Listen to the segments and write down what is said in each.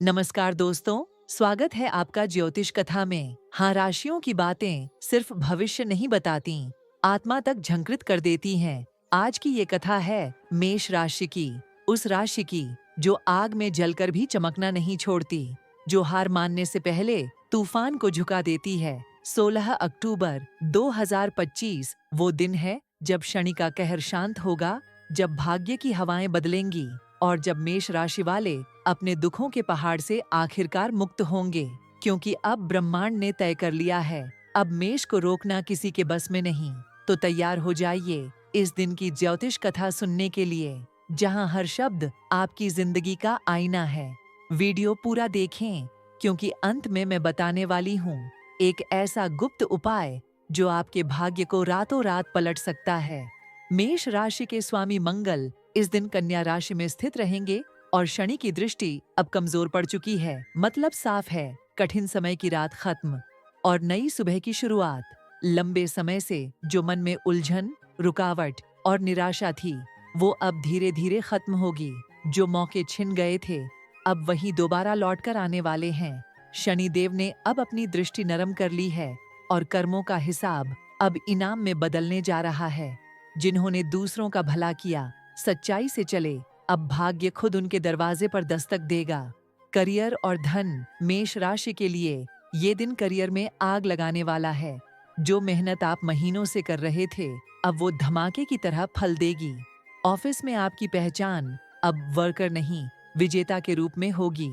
नमस्कार दोस्तों, स्वागत है आपका ज्योतिष कथा में। हाँ, राशियों की बातें सिर्फ भविष्य नहीं बताती, आत्मा तक झंकृत कर देती हैं। आज की ये कथा है मेष राशि की, उस राशि की जो आग में जलकर भी चमकना नहीं छोड़ती, जो हार मानने से पहले तूफान को झुका देती है। 16 अक्टूबर 2025 वो दिन है जब शनि का कहर शांत होगा, जब भाग्य की हवाएं बदलेंगी और जब मेष राशि वाले अपने दुखों के पहाड़ से आखिरकार मुक्त होंगे, क्योंकि अब ब्रह्मांड ने तय कर लिया है, अब मेष को रोकना किसी के बस में नहीं। तो तैयार हो जाइए इस दिन की ज्योतिष कथा सुनने के लिए, जहां हर शब्द आपकी जिंदगी का आईना है। वीडियो पूरा देखें, क्योंकि अंत में मैं बताने वाली हूँ एक ऐसा गुप्त उपाय जो आपके भाग्य को रातों रात पलट सकता है। मेष राशि के स्वामी मंगल इस दिन कन्या राशि में स्थित रहेंगे और शनि की दृष्टि अब कमजोर पड़ चुकी है। मतलब साफ है, कठिन समय की रात खत्म और नई सुबह की शुरुआत। लंबे समय से जो मन में उलझन, रुकावट और निराशा थी, वो अब धीरे धीरे खत्म होगी। जो मौके छिन गए थे, अब वही दोबारा लौट कर आने वाले हैं। शनि देव ने अब अपनी दृष्टि नरम कर ली है और कर्मों का हिसाब अब इनाम में बदलने जा रहा है। जिन्होंने दूसरों का भला किया, सच्चाई से चले, अब भाग्य खुद उनके दरवाजे पर दस्तक देगा। करियर और धन, मेष राशि के लिए ये दिन करियर में आग लगाने वाला है। जो मेहनत आप महीनों से कर रहे थे, अब वो धमाके की तरह फल देगी। ऑफिस में आपकी पहचान अब वर्कर नहीं, विजेता के रूप में होगी।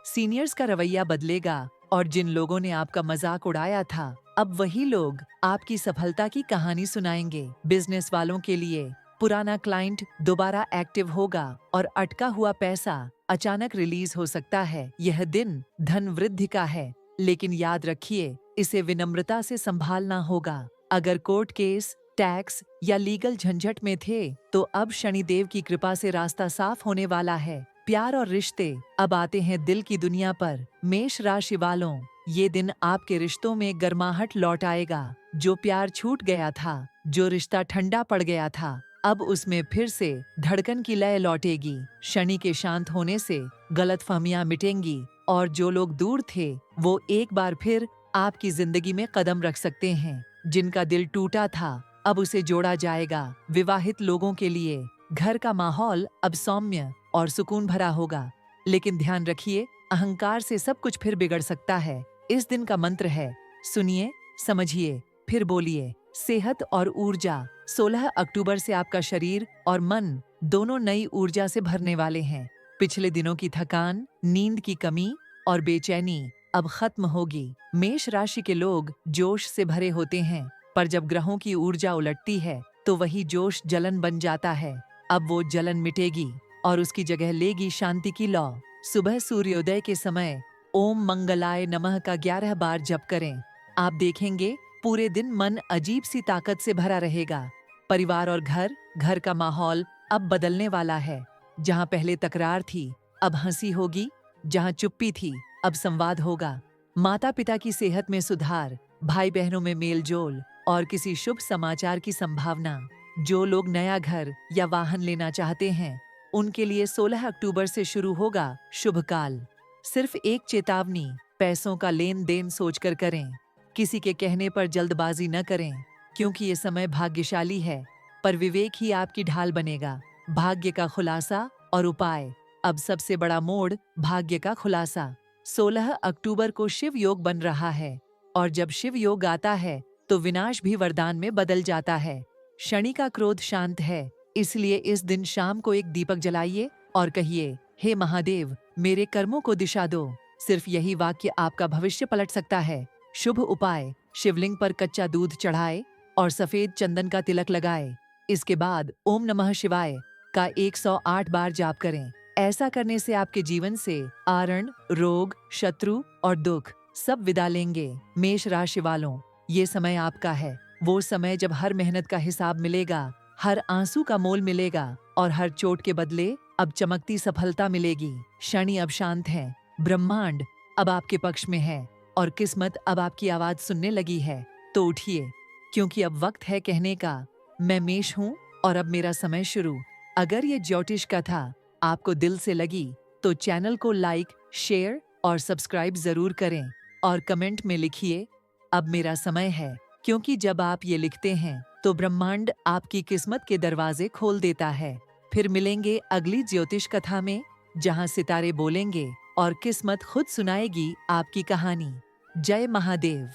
सीनियर्स का रवैया बदलेगा और जिन लोगों ने आपका मजाक उड़ाया था, अब वही लोग आपकी सफलता की कहानी सुनाएंगे। बिजनेस वालों के लिए पुराना क्लाइंट दोबारा एक्टिव होगा और अटका हुआ पैसा अचानक रिलीज हो सकता है। यह दिन धन वृद्धि का है, लेकिन याद रखिए, इसे विनम्रता से संभालना होगा। अगर कोर्ट केस, टैक्स या लीगल झंझट में थे, तो अब शनिदेव की कृपा से रास्ता साफ होने वाला है। प्यार और रिश्ते अब आते हैं दिल की दुनिया पर। मेष राशि वालों, ये दिन आपके रिश्तों में गर्माहट लौट आएगा। जो प्यार छूट गया था, जो रिश्ता ठंडा पड़ गया था, अब उसमें फिर से धड़कन की लय लौटेगी। शनि के शांत होने से गलतफहमियां मिटेंगी और जो लोग दूर थे, वो एक बार फिर आपकी जिंदगी में कदम रख सकते हैं। जिनका दिल टूटा था, अब उसे जोड़ा जाएगा। विवाहित लोगों के लिए घर का माहौल अब सौम्य और सुकून भरा होगा, लेकिन ध्यान रखिए, अहंकार से सब कुछ फिर बिगड़ सकता है। इस दिन का मंत्र है, सुनिए, समझिए, फिर बोलिए। सेहत और ऊर्जा, 16 अक्टूबर से आपका शरीर और मन दोनों नई ऊर्जा से भरने वाले हैं। पिछले दिनों की थकान, नींद की कमी और बेचैनी अब खत्म होगी। मेष राशि के लोग जोश से भरे होते हैं, पर जब ग्रहों की ऊर्जा उलटती है, तो वही जोश जलन बन जाता है। अब वो जलन मिटेगी और उसकी जगह लेगी शांति की लौ। सुबह सूर्योदय के समय ओम मंगलाय नमः का 11 बार जप करें। आप देखेंगे पूरे दिन मन अजीब सी ताकत से भरा रहेगा। परिवार और घर का माहौल अब बदलने वाला है। जहां पहले तकरार थी, अब हंसी होगी। जहां चुप्पी थी, अब संवाद होगा। माता पिता की सेहत में सुधार, भाई बहनों में मेल जोल और किसी शुभ समाचार की संभावना। जो लोग नया घर या वाहन लेना चाहते हैं, उनके लिए 16 अक्टूबर से शुरू होगा शुभ काल। सिर्फ एक चेतावनी, पैसों का लेन देन सोचकर करें। किसी के कहने पर जल्दबाजी न करें, क्योंकि ये समय भाग्यशाली है, पर विवेक ही आपकी ढाल बनेगा। भाग्य का खुलासा और उपाय, अब सबसे बड़ा मोड़ भाग्य का खुलासा। 16 अक्टूबर को शिव योग बन रहा है, और जब शिव योग आता है, तो विनाश भी वरदान में बदल जाता है। शनि का क्रोध शांत है, इसलिए इस दिन शाम को एक दीपक जलाइए और कहिए, हे महादेव, मेरे कर्मों को दिशा दो। सिर्फ यही वाक्य आपका भविष्य पलट सकता है। शुभ उपाय, शिवलिंग पर कच्चा दूध चढ़ाए और सफेद चंदन का तिलक लगाए। इसके बाद ओम नमः शिवाय का 108 बार जाप करें। ऐसा करने से आपके जीवन से आरण, रोग, शत्रु और दुख सब विदा लेंगे। मेष राशि वालों, ये समय आपका है। वो समय जब हर मेहनत का हिसाब मिलेगा, हर आंसू का मोल मिलेगा और हर चोट के बदले अब चमकती सफलता मिलेगी। शनि अब शांत है, ब्रह्मांड अब आपके पक्ष में है और किस्मत अब आपकी आवाज सुनने लगी है। तो उठिए, क्योंकि अब वक्त है कहने का, मैं मेष हूँ और अब मेरा समय शुरू। अगर ये ज्योतिष कथा आपको दिल से लगी, तो चैनल को लाइक, शेयर और सब्सक्राइब जरूर करें और कमेंट में लिखिए, अब मेरा समय है, क्योंकि जब आप ये लिखते हैं तो ब्रह्मांड आपकी किस्मत के दरवाजे खोल देता है। फिर मिलेंगे अगली ज्योतिष कथा में, जहां सितारे बोलेंगे और किस्मत खुद सुनाएगी आपकी कहानी। जय महादेव।